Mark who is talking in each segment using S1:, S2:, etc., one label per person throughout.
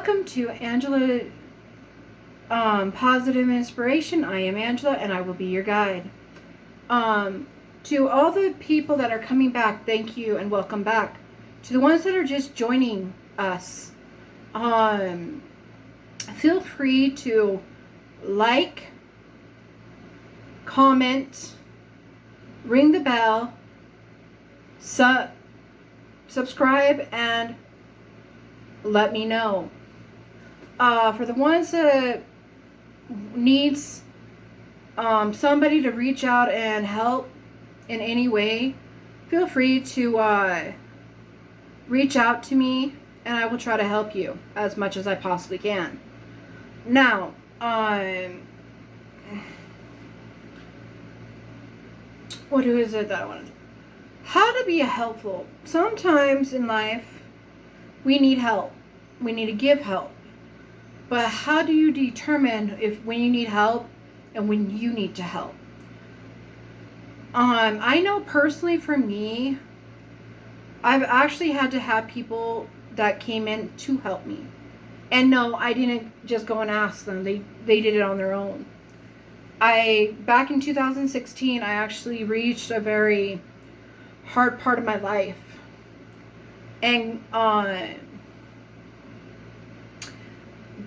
S1: Welcome to Angela Positive Inspiration. I am Angela and I will be your guide. To all the people that are coming back, thank you and welcome back. To the ones that are just joining us, feel free to like, comment, ring the bell, subscribe, and let me know. For the ones that needs somebody to reach out and help in any way, feel free to reach out to me and I will try to help you as much as I possibly can. Now, what is it that I want to... How to be helpful. Sometimes in life, we need help. We need to give help. But how do you determine when you need help and when you need to help? I know personally for me, I've actually had to have people that came in to help me. And no, I didn't just go and ask them. They did it on their own. Back in 2016, I actually reached a very hard part of my life. And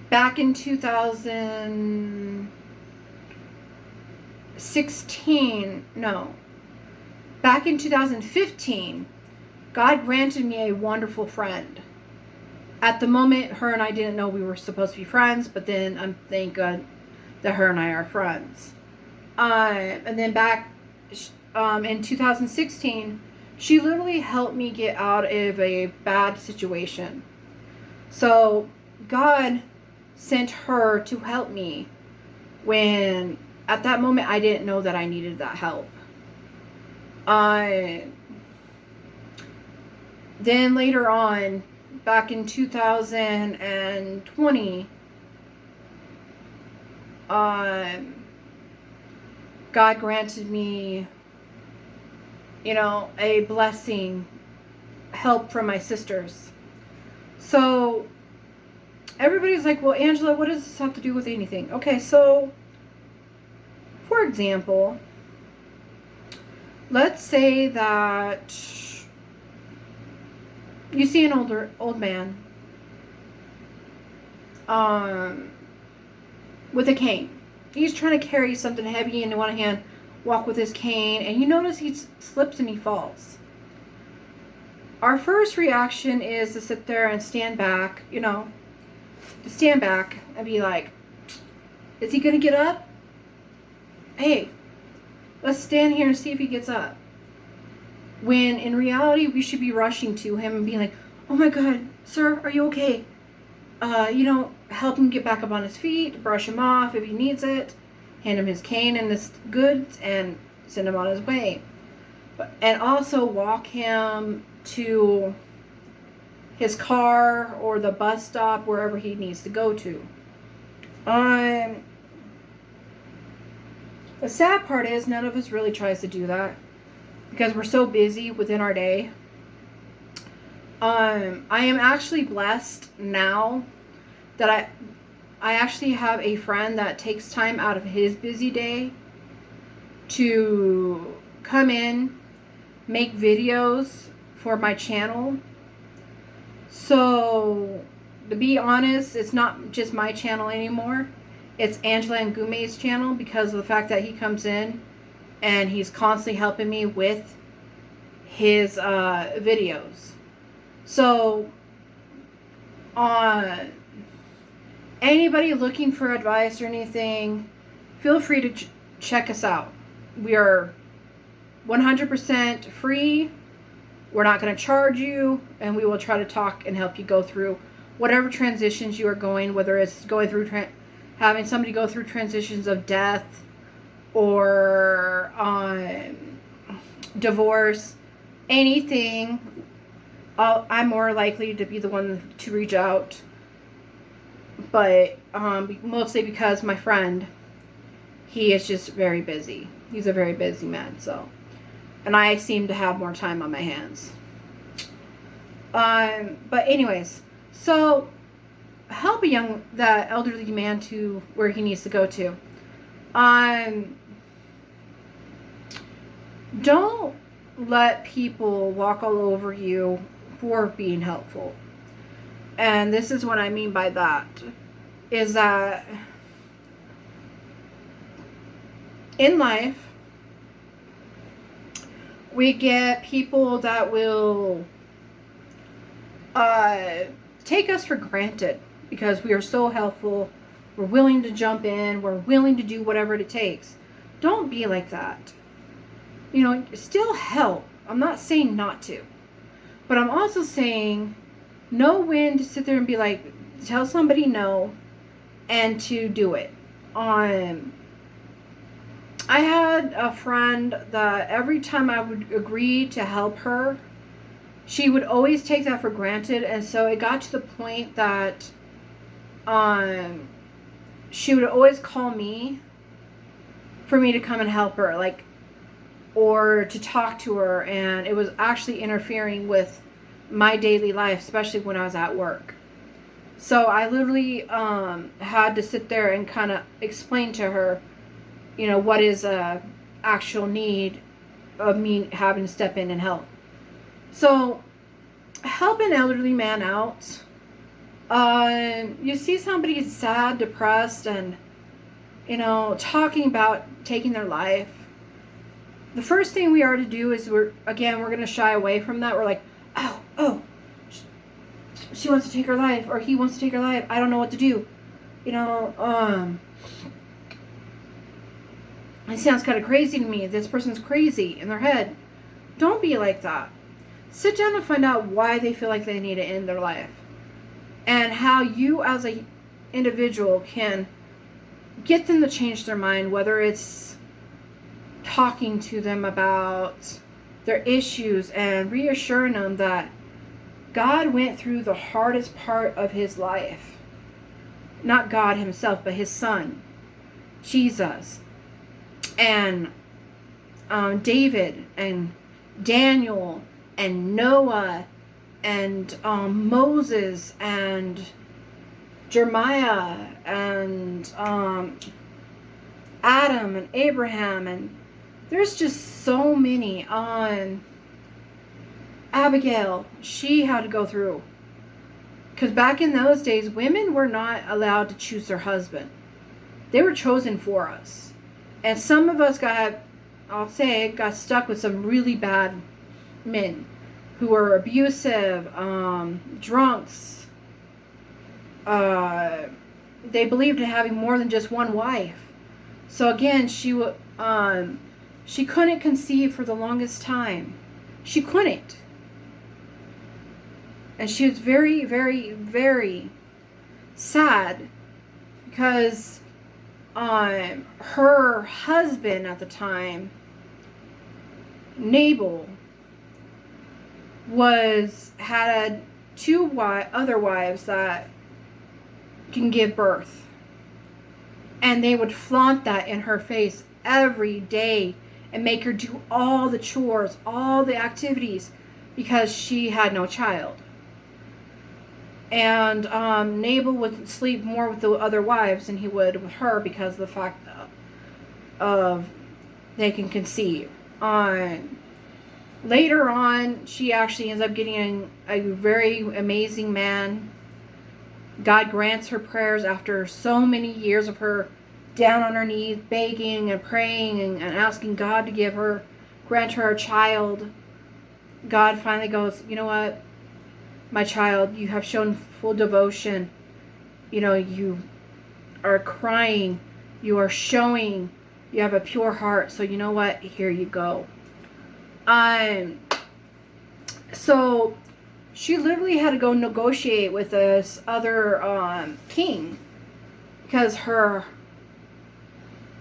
S1: back in 2015, God granted me a wonderful friend. At the moment, her and I didn't know we were supposed to be friends, but then thank God that her and I are friends. And then back in 2016, she literally helped me get out of a bad situation. So God sent her to help me when at that moment I didn't know that I needed that help. Then later on, back in 2020, God granted me, a blessing, help from my sisters. So everybody's like, well, Angela, what does this have to do with anything? Okay, so for example, let's say that you see an old man with a cane. He's trying to carry something heavy in one hand, walk with his cane, and you notice he slips and he falls. Our first reaction is to sit there and stand back, to stand back and be like, is he going to get up? Hey, let's stand here and see if he gets up. When in reality, we should be rushing to him and being like, oh my God, sir, are you okay? Help him get back up on his feet, brush him off if he needs it, hand him his cane and his goods, and send him on his way. And also walk him to his car or the bus stop, wherever he needs to go to. The sad part is none of us really tries to do that because we're so busy within our day. I am actually blessed now that I actually have a friend that takes time out of his busy day to come in, make videos for my channel. So, to be honest, it's not just my channel anymore. It's Angela Ngume's channel because of the fact that he comes in and he's constantly helping me with his videos. So, anybody looking for advice or anything, feel free to check us out. We are 100% free. We're not going to charge you, and we will try to talk and help you go through whatever transitions you are going, whether it's going through having somebody go through transitions of death or divorce, anything. I'm more likely to be the one to reach out, but mostly because my friend, he is just very busy. He's a very busy man, and I seem to have more time on my hands. But anyways, so help that elderly man to where he needs to go to. Don't let people walk all over you for being helpful. And this is what I mean by that, is that in life, we get people that will take us for granted because we are so helpful. We're willing to jump in. We're willing to do whatever it takes. Don't be like that. You know, still help. I'm not saying not to. But I'm also saying know when to sit there and be like, tell somebody no and to do it. I had a friend that every time I would agree to help her, she would always take that for granted. And so it got to the point that she would always call me for me to come and help her, like, or to talk to her, and it was actually interfering with my daily life, especially when I was at work. So I literally had to sit there and kind of explain to her, you know, what is a actual need of me having to step in and help. So help an elderly man out. You see somebody sad, depressed, and, you know, talking about taking their life. The first thing we are to do is we're going to shy away from that. We're like, oh, she wants to take her life, or he wants to take her life. I don't know what to do. You know, it sounds kind of crazy to me. This person's crazy in their head. Don't be like that. Sit down and find out why they feel like they need to end their life, and how you as a individual can get them to change their mind, whether it's talking to them about their issues and reassuring them that God went through the hardest part of his life. Not God himself, but his son, Jesus, and David, and Daniel, and Noah, and Moses, and Jeremiah, and Adam, and Abraham, and there's just so many. Abigail, she had to go through. Because back in those days, women were not allowed to choose their husband. They were chosen for us. And some of us got stuck with some really bad men who were abusive, drunks. They believed in having more than just one wife. So again, she couldn't conceive for the longest time. She couldn't. And she was very, very, very sad because her husband at the time, Nabal, had two other wives that can give birth. And they would flaunt that in her face every day and make her do all the chores, all the activities, because she had no child. And Nabal would sleep more with the other wives than he would with her because of the fact of they can conceive. Later on, she actually ends up getting a very amazing man. God grants her prayers after so many years of her down on her knees, begging and praying and asking God to grant her a child. God finally goes, you know what, my child, you have shown full devotion. You know, you are crying. You are showing you have a pure heart. So you know what? Here you go. So she literally had to go negotiate with this other king because her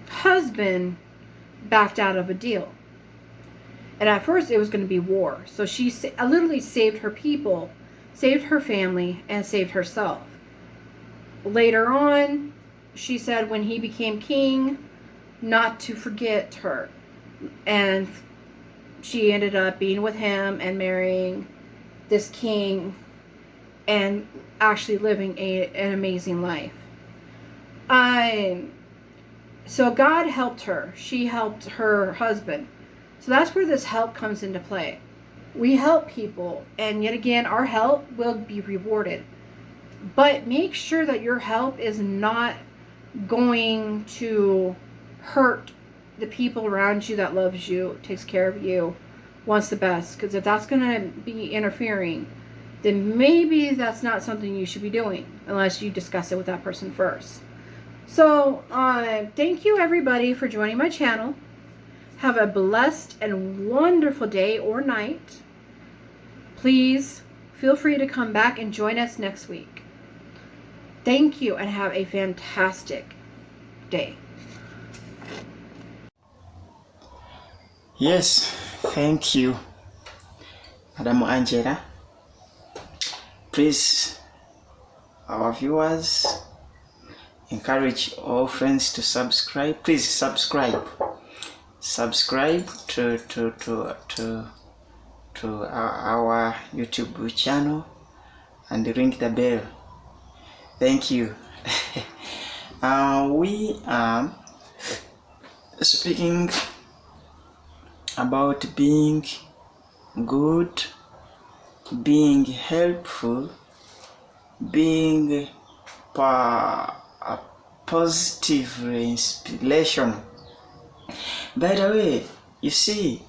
S1: husband backed out of a deal. And at first it was going to be war. So she literally saved her people, saved her family, and saved herself. Later on, she said when he became king, not to forget her. And she ended up being with him and marrying this king. and actually living an amazing life. So God helped her. She helped her husband. So that's where this help comes into play. We help people, and yet again, our help will be rewarded. But make sure that your help is not going to hurt the people around you that loves you, takes care of you, wants the best. Because if that's going to be interfering, then maybe that's not something you should be doing unless you discuss it with that person first. So, thank you everybody for joining my channel. Have a blessed and wonderful day or night. Please feel free to come back and join us next week. Thank you and have a fantastic day.
S2: Yes, thank you, Madam Angela. Please, our viewers, encourage all friends to subscribe. Please subscribe to our YouTube channel and ring the bell. Thank you. We are speaking about being good, being helpful, being positively inspirational. By the way, you see,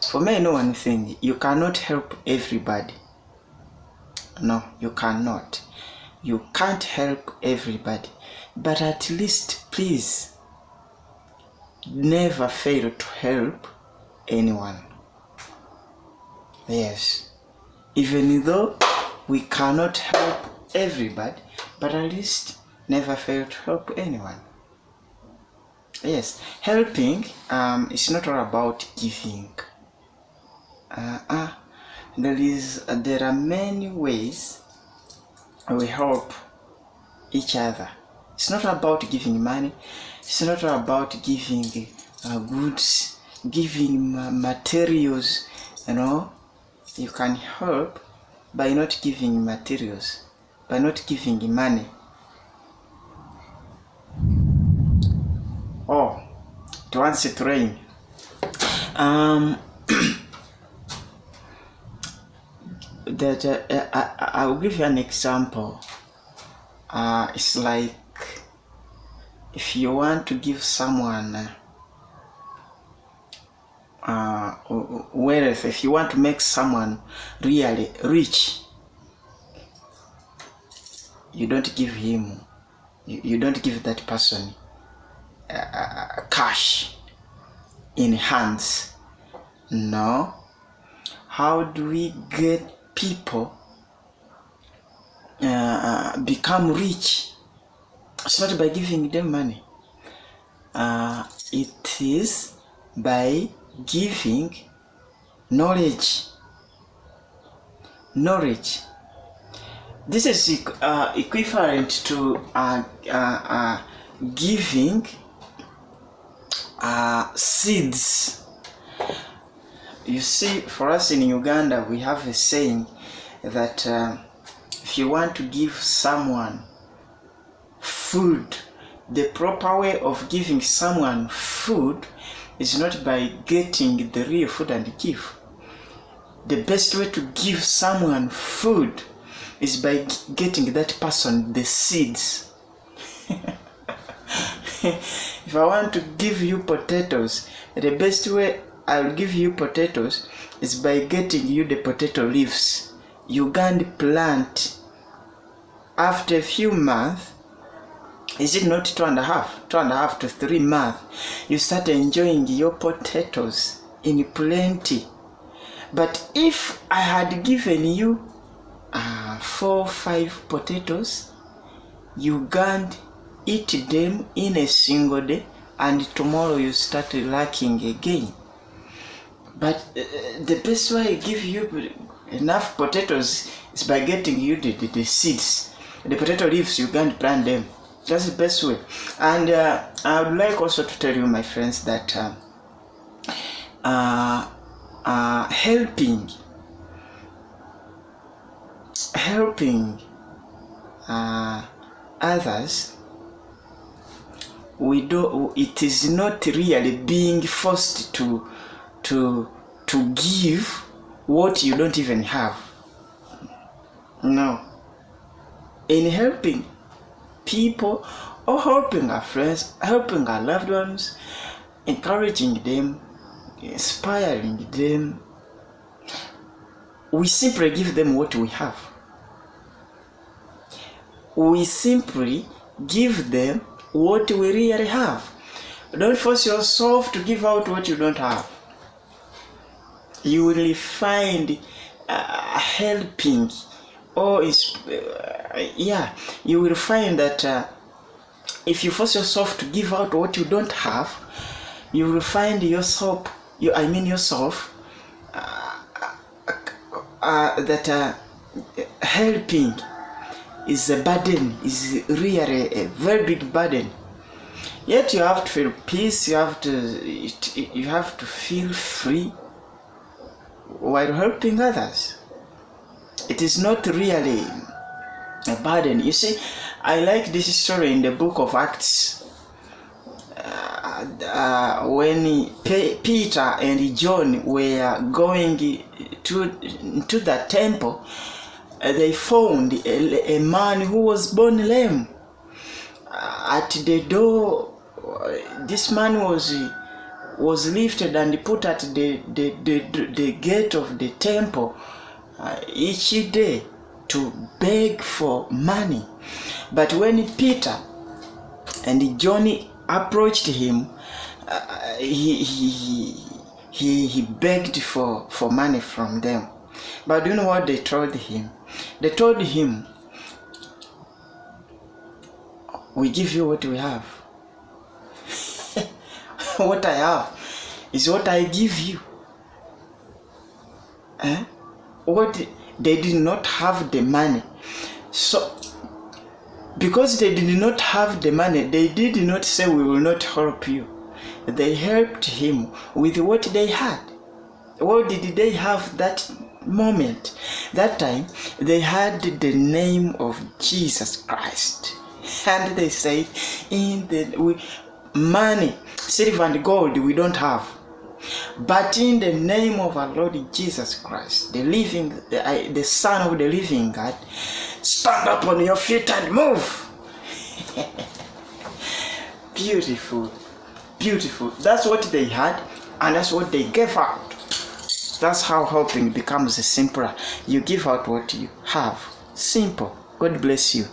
S2: for me I know one thing: you cannot help everybody. No, you cannot. You can't help everybody, but at least please never fail to help anyone. Yes, even though we cannot help everybody, but at least never fail to help anyone. Yes, helping is not all about giving. There are many ways we help each other. It's not about giving money. It's not about giving goods, giving materials. You know, you can help by not giving materials, by not giving money. Oh, it wants it to rain. I'll give you an example. It's like if you want to give someone wealth, if you want to make someone really rich, you don't give him, you don't give that person cash in hands. No. How do we get people become rich? It's not by giving them money. It is by giving knowledge. Knowledge. This is equivalent to giving seeds. You see, for us in Uganda, we have a saying that if you want to give someone food, the proper way of giving someone food is not by getting the real food and give. The best way to give someone food is by getting that person the seeds. If I want to give you potatoes, the best way I'll give you potatoes is by getting you the potato leaves. You can't plant. After a few months, is it not 2.5 to 3 months, you start enjoying your potatoes in plenty. But if I had given you 4 or 5 potatoes, you can't eat them in a single day, and tomorrow you start lacking again. But the best way I give you enough potatoes is by getting you the seeds. The potato leaves, you can't plant them. That's the best way. And I would like also to tell you, my friends, that helping others, we do. It is not really being forced to give what you don't even have. No. In helping people or helping our friends, helping our loved ones, encouraging them, inspiring them, we simply give them what we have. We simply give them what we really have. Don't force yourself to give out what you don't have. You will find helping, or you will find that if you force yourself to give out what you don't have, you will find yourself that helping is a burden, is really a very big burden. Yet you have to feel peace, you have to feel free while helping others. It is not really a burden. You see, I like this story in the book of Acts. When Peter and John were going to the temple, they found a man who was born lame. At the door, this man was lifted and put at the gate of the temple each day to beg for money. But when Peter and John approached him, he begged for money from them. But do you know what they told him? They told him, we give you what we have. What I have is what I give you. What they did not have the money. So because they did not have the money, they did not say we will not help you. They helped him with what they had. What did they have that moment? That time they had the name of Jesus Christ. And they said, money, silver and gold we don't have, but in the name of our Lord Jesus Christ, the Son of the living God, stand up on your feet and move. Beautiful, beautiful. That's what they had, and that's what they gave out. That's how helping becomes simpler. You give out what you have. Simple. God bless you.